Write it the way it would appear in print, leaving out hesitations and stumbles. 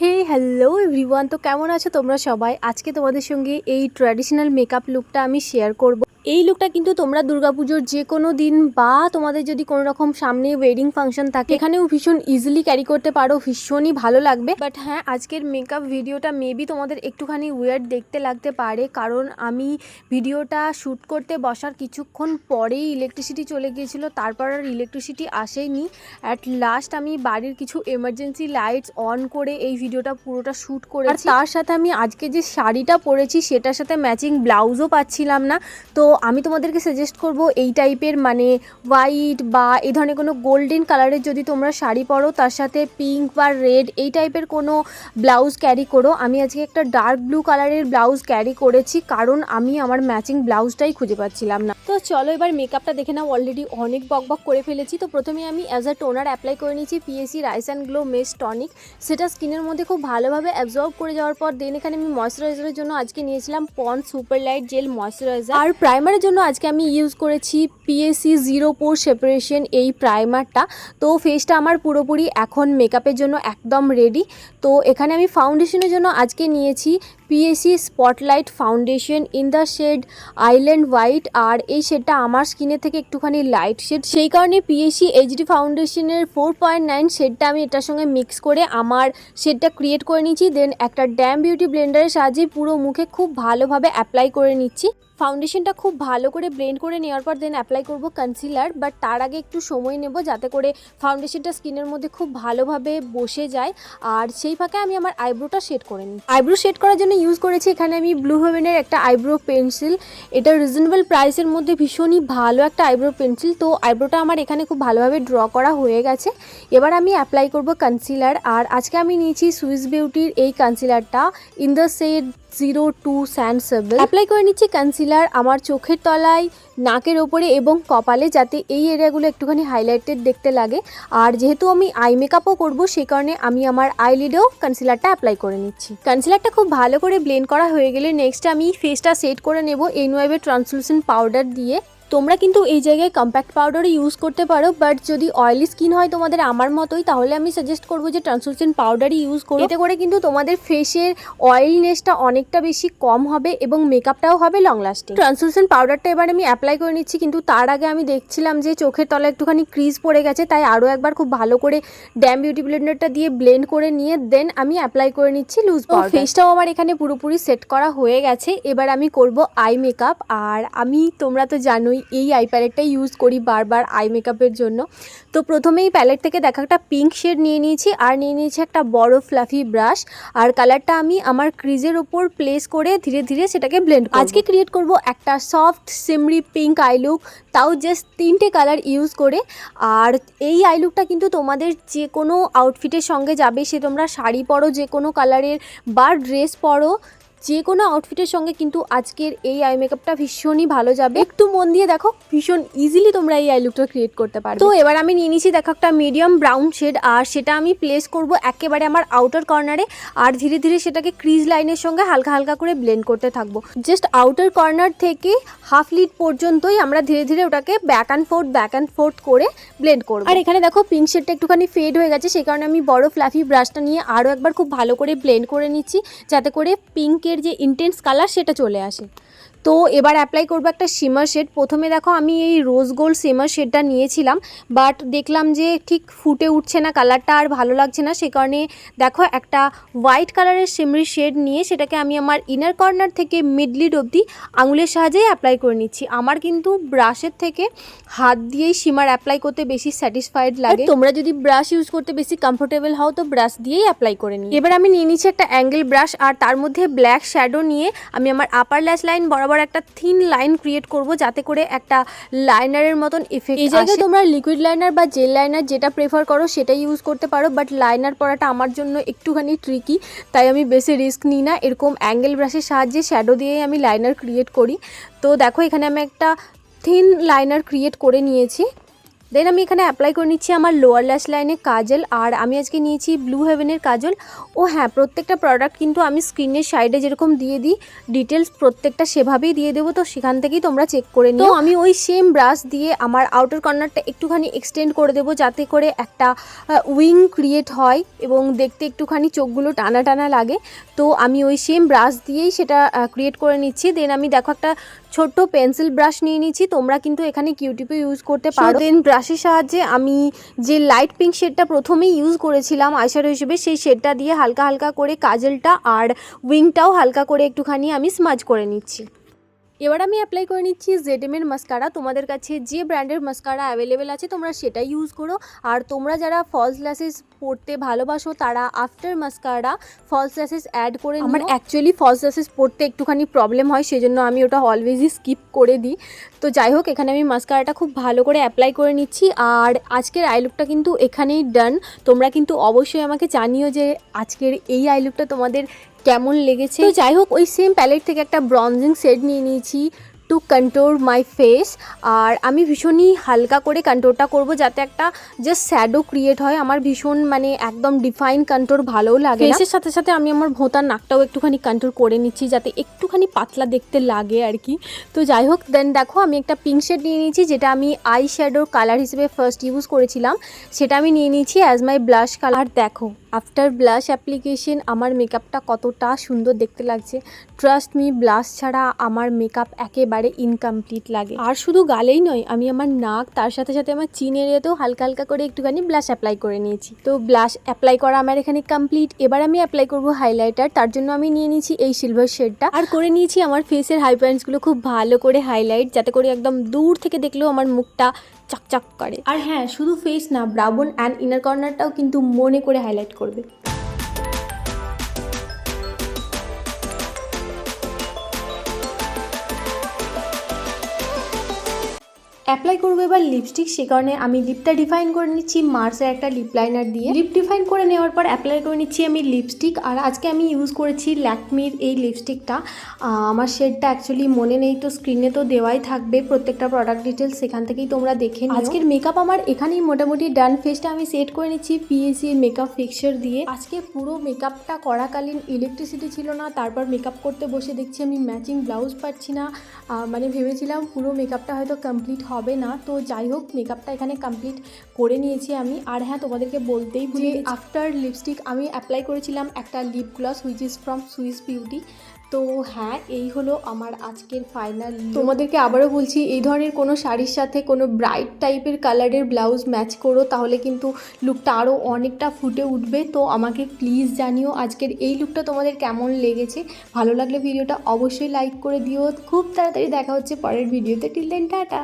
Hello everyone, তো কেমন আছো তোমরা সবাই? আজকে তোমাদের সঙ্গে এই ট্র্যাডিশনাল মেকআপ লুকটা আমি শেয়ার করব। এই লুকটা কিন্তু তোমরা দুর্গাপুজোর যে কোনো দিন বা তোমাদের যদি কোনো রকম সামনে ওয়েডিং ফাংশন থাকে এখানেও ভীষণ ইজিলি ক্যারি করতে পারো, ভীষণই ভালো লাগবে। বাট হ্যাঁ, আজকের মেকআপ ভিডিওটা মেবি তোমাদের একটুখানি ওয়ার্ড দেখতে লাগতে পারে, কারণ আমি ভিডিওটা শ্যুট করতে বসার কিছুক্ষণ পরেই ইলেকট্রিসিটি চলে গিয়েছিলো, তারপর আর ইলেকট্রিসিটি আসেনি। অ্যাট লাস্ট আমি বাড়ির কিছু এমার্জেন্সি লাইটস অন করে এই ভিডিওটা পুরোটা শ্যুট করেছি। তার সাথে আমি আজকে যে শাড়িটা পরেছি সেটার সাথে ম্যাচিং ব্লাউজও পাচ্ছিলাম না। তো আমি তোমাদেরকে সাজেস্ট করব এই টাইপের, মানে হোয়াইট বা এই ধরনের কোনো গোল্ডেন কালারের যদি তোমরা শাড়ি পরো তার সাথে পিঙ্ক বা রেড এই টাইপের কোনো ব্লাউজ ক্যারি করো। আমি আজকে একটা ডার্ক ব্লু কালারের ব্লাউজ ক্যারি করেছি, কারণ আমি আমার ম্যাচিং ব্লাউজটাই খুঁজে পাচ্ছিলাম না। তো চলো এবার মেকআপটা দেখে নাও। অলরেডি অনেক বকবক করে ফেলেছি। তো প্রথমে আমি অ্যাজ আ টোনার অ্যাপ্লাই করে নিয়েছি PAC rice and glow mist tonic. সেটা স্কিনের মধ্যে খুব ভালোভাবে অ্যাবজর্ব করে যাওয়ার পর দেন এখানে আমি ময়শ্চারাইজারের জন্য আজকে নিয়েছিলাম Pond's super light gel moisturiser. আর প্রাইমারের জন্য আজকে আমি ইউজ করেছি পিএসি 0 পোর সেপারেশন এই প্রাইমারটা। তো ফেসটা আমার পুরোপুরি এখন মেকআপের জন্য একদম রেডি। তো এখানে আমি ফাউন্ডেশনের জন্য আজকে নিয়েছি PAC spotlight foundation in the shade island white. আর এই শেডটা আমার স্কিনের থেকে একটুখানি লাইট শেড, সেই কারণে পিএসি এইচডি ফাউন্ডেশনের 4.9 শেডটা আমি এটার সঙ্গে মিক্স করে আমার শেডটা ক্রিয়েট করে নিচ্ছি। দেন একটা ড্যাম বিউটি ব্লেন্ডারের সাহায্যে পুরো মুখে খুব ভালোভাবে অ্যাপ্লাই করে নিচ্ছি। ফাউন্ডেশনটা খুব ভালো করে ব্লেন্ড করে নেওয়ার পর দেন অ্যাপ্লাই করব কনসিলার। বাট তার আগে একটু সময় নেব যাতে করে ফাউন্ডেশনটা স্কিনের মধ্যে খুব ভালোভাবে বসে যায়। আর সেই ফাঁকে আমি আমার আইব্রোটা শেড করে নিই। আইব্রো শেড করার জন্য ইউজ করেছি এখানে আমি ব্লু হেভেনের একটা আইব্রো পেন্সিল। এটা রিজনেবল প্রাইসের মধ্যে ভীষণই ভালো একটা আইব্রো পেন্সিল। তো আইব্রোটা আমার এখানে খুব ভালোভাবে ড্র করা হয়ে গেছে। এবার আমি অ্যাপ্লাই করব কনসিলার। আর আজকে আমি নিয়েছি সুইস বিউটির এই কনসিলারটা in the shade 02 sand sable. Apply করে নিচ্ছি কনসিলার আমার চোখের তলায়, নাকের ওপরে এবং কপালে, যাতে এই এরিয়াগুলো একটুখানি হাইলাইটেড দেখতে লাগে। আর যেহেতু আমি আই মেকআপও করবো সেই কারণে আমি আমার আইলিডেও কনসিলারটা অ্যাপ্লাই করে নিচ্ছি। কনসিলারটা খুব ভালো করে ব্লেন্ড করা হয়ে গেলে নেক্সট আমি ফেসটা সেট করে নেব এনওয়াইভের ট্রান্সলুসেন্ট পাউডার দিয়ে। তোমরা কিন্তু এই জায়গায় কম্প্যাক্ট পাউডারও ইউজ করতে পারো, বাট যদি অয়েলি স্কিন হয় তোমাদের আমার মতোই, তাহলে আমি সাজেস্ট করবো যে ট্রান্সলুসেন্ট পাউডারই ইউজ করো। এতে করে কিন্তু তোমাদের ফেসের অয়েলনেসটা অনেকটা বেশি কম হবে এবং মেকআপটাও হবে লং লাস্টিং। ট্রান্সলুসেন্ট পাউডারটা এবার আমি অ্যাপ্লাই করে নিচ্ছি, কিন্তু তার আগে আমি দেখছিলাম যে চোখের তলায় একটুখানি ক্রিজ পড়ে গেছে, তাই আরও একবার খুব ভালো করে ড্যাম বিউটি ব্লেন্ডারটা দিয়ে ব্লেন্ড করে নিয়ে দেন আমি অ্যাপ্লাই করে নিচ্ছি লুজ পাউডার। ফেসটাও আমার এখানে পুরোপুরি সেট করা হয়ে গেছে। এবার আমি করব আই মেকআপ। আর আমি, তোমরা তো জানোই, এই আই প্যালেটটাই ইউজ করি বারবার আই মেকআপের জন্য। তো প্রথমেই প্যালেট থেকে দেখা একটা পিঙ্ক শেড নিয়ে নিয়েছি আর নিয়ে নিয়েছি একটা বড় ফ্লাফি ব্রাশ। আর কালারটা আমি আমার ক্রিজের ওপর প্লেস করে ধীরে ধীরে সেটাকে ব্লেন্ড করব। আজকে ক্রিয়েট করব একটা সফট সিমরি পিঙ্ক আই লুক, তাও জাস্ট 3টে কালার ইউজ করে। আর এই আই লুকটা কিন্তু তোমাদের যে কোনো আউটফিটের সঙ্গে যাবে, সে তোমরা শাড়ি পরো যে কোনো কালারের বা ড্রেস পরো, যে কোনো আউটফিটের সঙ্গে কিন্তু আজকের এই আই মেকআপটা ভীষণই ভালো যাবে। একটু মন দিয়ে দেখো, ভীষণ ইজিলি তোমরা এই আই লুকটা ক্রিয়েট করতে পারবে। তো এবার আমি নিয়ে নিয়েছি দেখো একটা মিডিয়াম ব্রাউন শেড, আর সেটা আমি প্লেস করব একেবারে আমার আউটার কর্নারে। আর ধীরে ধীরে সেটাকে ক্রিজ লাইনের সঙ্গে হালকা হালকা করে ব্লেন্ড করতে থাকবো। জাস্ট আউটার কর্নার থেকে হাফ লিড পর্যন্তই আমরা ধীরে ধীরে ওটাকে ব্যাক অ্যান্ড ফোর্থ করে ব্লেন্ড করবো। আর এখানে দেখো পিঙ্ক শেডটা একটুখানি ফেড হয়ে গেছে, সেই কারণে আমি বড় ফ্লাফি ব্রাশটা নিয়ে আরও একবার খুব ভালো করে ব্লেন্ড করে নিচ্ছি, যাতে করে পিঙ্কের যে ইন্টেন্স কালার সেটা চলে আসে। তো এবার অ্যাপ্লাই করবো একটা শিমার শেড। প্রথমে দেখো আমি এই রোজ গোল্ড শিমার শেডটা নিয়েছিলাম, বাট দেখলাম যে ঠিক ফুটে উঠছে না, কালারটা আর ভালো লাগছে না, সেই কারণে দেখো একটা হোয়াইট কালারের শিমারি শেড নিয়ে সেটাকে আমি আমার ইনার কর্নার থেকে মিড লিড অবধি আঙুলের সাহায্যেই অ্যাপ্লাই করে নিচ্ছি। আমার কিন্তু ব্রাশের থেকে হাত দিয়েই শিমার অ্যাপ্লাই করতে বেশি স্যাটিসফাইড লাগে। তোমরা যদি ব্রাশ ইউজ করতে বেশি কমফোর্টেবল হও তো ব্রাশ দিয়েই অ্যাপ্লাই করে নিই। এবার আমি নিয়ে নিচ্ছি একটা অ্যাঙ্গেল ব্রাশ, আর তার মধ্যে ব্ল্যাক শ্যাডো নিয়ে আমি আমার আপার ল্যাশ লাইন বরাবর একটা থিন লাইন ক্রিয়েট করব, যাতে করে একটা লাইনারের মতন এফেক্ট আসে। এই জায়গায় তোমরা লিকুইড লাইনার বা জেল লাইনার যেটা প্রেফার করো সেটা ইউজ করতে পারো, বাট লাইনার পরাটা আমার জন্য একটুখানি ট্রিকি, তাই আমি বেশি রিস্ক নিই না। এরকম অ্যাঙ্গেল ব্রাশের সাহায্যে শ্যাডো দিয়েই আমি লাইনার ক্রিয়েট করি। তো দেখো এখানে আমি একটা থিন লাইনার ক্রিয়েট করে নিয়েছি। দেন আমি এখানে অ্যাপ্লাই করে নিচ্ছি আমার লোয়ার ল্যাশ লাইনে কাজল, আর আমি আজকে নিয়েছি ব্লু হেভেনের কাজল। ও হ্যাঁ, প্রত্যেকটা প্রোডাক্ট কিন্তু আমি স্ক্রিনের সাইডে যেরকম দিয়ে দিই ডিটেলস প্রত্যেকটা সেভাবেই দিয়ে দেবো, তো সেখান থেকেই তোমরা চেক করে নিও। আমি ওই সেম ব্রাশ দিয়ে আমার আউটার কর্নারটা একটুখানি এক্সটেন্ড করে দেবো, যাতে করে একটা উইং ক্রিয়েট হয় এবং দেখতে একটুখানি চোখগুলো টানা টানা লাগে। তো আমি ওই সেম ব্রাশ দিয়েই সেটা ক্রিয়েট করে নিচ্ছি। দেন আমি দেখো একটা ছোট্ট পেন্সিল ব্রাশ নিয়ে নিচ্ছি, তোমরা কিন্তু এখানে কিউটিপও ইউজ করতে পারো। দেন ব্রাশের সাহায্যে আমি যে লাইট পিঙ্ক শেডটা প্রথমেই ইউজ করেছিলাম আইশ্যাডো হিসেবে, সেই শেডটা দিয়ে হালকা হালকা করে কাজলটা আর উইংটাও হালকা করে একটুখানি আমি স্মাজ করে নিচ্ছি। এবার আমি অ্যাপ্লাই করে নিচ্ছি ZM এর মাস্কারা। তোমাদের কাছে যে ব্র্যান্ডের মাস্কারা অ্যাভেলেবেল আছে তোমরা সেটাই ইউজ করো। আর তোমরা যারা ফলস ল্যাশেস পরতে ভালোবাসো তারা after mascara false lashes add করে নিও। আমার অ্যাকচুয়ালি ফলস ল্যাশেস পরতে একটুখানি প্রবলেম হয়, সেজন্য আমি ওটা অলওয়েজই স্কিপ করে দিই। তো যাই হোক, এখানে আমি মাস্কারাটা খুব ভালো করে অ্যাপ্লাই করে নিচ্ছি। আর আজকের আই লুকটা কিন্তু এখানেই ডান। তোমরা কিন্তু অবশ্যই আমাকে জানিও যে আজকের এই আই লুকটা তোমাদের কেমন লেগেছে। তো যাই হোক, ওই সেম প্যালেট থেকে একটা ব্রঞ্জিং শেড নিয়ে নিয়েছি টু কন্ট্রোল মাই ফেস। আর আমি ভীষণই হালকা করে কন্ট্রোলটা করব, যাতে একটা জাস্ট শ্যাডো ক্রিয়েট হয়। আমার ভীষণ মানে একদম ডিফাইন কন্ট্রোল ভালোও লাগে। ফেসের সাথে সাথে আমি আমার ভোঁতার নাকটাও একটুখানি কন্ট্রোল করে নিচ্ছি, যাতে একটুখানি পাতলা দেখতে লাগে আর কি। তো যাই হোক, দেন দেখো আমি একটা পিঙ্ক শেড নিয়ে নিয়েছি, যেটা আমি আই শ্যাডোর কালার হিসেবে ফার্স্ট ইউজ করেছিলাম। সেটা আমি নিয়ে নিয়েছি অ্যাজ মাই ব্লাশ কালার। দেখো আফটার ব্লাশ অ্যাপ্লিকেশন আমার মেকআপটা কতটা সুন্দর দেখতে লাগছে। ট্রাস্ট মি, ব্লাশ ছাড়া আমার মেকআপ একেবারে ইনকমপ্লিট লাগে। আর শুধু গালেই নয়, আমি আমার নাক তার সাথে সাথে আমার চিন এরিয়াতেও হালকা হালকা করে একটুখানি ব্লাশ অ্যাপ্লাই করে নিয়েছি। তো ব্লাশ অ্যাপ্লাই করা আমার এখানে কমপ্লিট। এবার আমি অ্যাপ্লাই করব হাইলাইটার। তার জন্য আমি নিয়ে নিয়েছি এই সিলভার শেডটা, আর করে নিয়েছি আমার ফেসের হাই পয়েন্টসগুলো খুব ভালো করে হাইলাইট, যাতে করে একদম দূর থেকে দেখলেও আমার মুখটা চকচক করে। আর হ্যাঁ, শুধু ফেস না, ব্রাউ বোন অ্যান্ড ইনার কর্নারটাও কিন্তু মনে করে হাইলাইট করবে। অ্যাপ্লাই করবো এবার লিপস্টিক, সে কারণে আমি লিপটা ডিফাইন করে নিচ্ছি মার্সের একটা লিপ লাইনার দিয়ে। লিপ ডিফাইন করে নেওয়ার পর অ্যাপ্লাই করে নিচ্ছি আমি লিপস্টিক। আর আজকে আমি ইউজ করেছি ল্যাকমির এই লিপস্টিকটা। আমার শেডটা অ্যাকচুয়ালি মনে নেই, তো স্ক্রিনে তো দেওয়াই থাকবে প্রত্যেকটা প্রোডাক্ট ডিটেলস, সেখান থেকেই তোমরা দেখে নিও। আজকের মেকআপ আমার এখানেই মোটামুটি ডান। ফেসটা আমি সেট করে নিচ্ছি পিএসির মেকআপ ফিক্সার দিয়ে। আজকে পুরো মেকআপটা করাকালীন ইলেকট্রিসিটি ছিল না, তারপর মেকআপ করতে বসে দেখছি আমি ম্যাচিং ব্লাউজ পাচ্ছি না। মানে ভেবেছিলাম পুরো মেকআপটা হয়তো কমপ্লিট হবে না। তো যাই হোক, মেকআপটা এখানে কমপ্লিট করে নিয়েছি আমি। আর হ্যাঁ, তোমাদেরকে বলতেই ভুলে, আফটার লিপস্টিক আমি অ্যাপ্লাই করেছিলাম একটা lip gloss which is from Swiss beauty. তো হ্যাঁ, এই হলো আমার আজকের ফাইনাল। তোমাদেরকে আবারও বলছি, এই ধরনের কোনো শাড়ির সাথে কোনো ব্রাইট টাইপের কালারের ব্লাউজ ম্যাচ করো, তাহলে কিন্তু লুকটা আরও অনেকটা ফুটে উঠবে। তো আমাকে প্লিজ জানিও আজকের এই লুকটা তোমাদের কেমন লেগেছে। ভালো লাগলে ভিডিওটা অবশ্যই লাইক করে দিও। খুব তাড়াতাড়ি দেখা হচ্ছে পরের ভিডিওতে। Till then tata.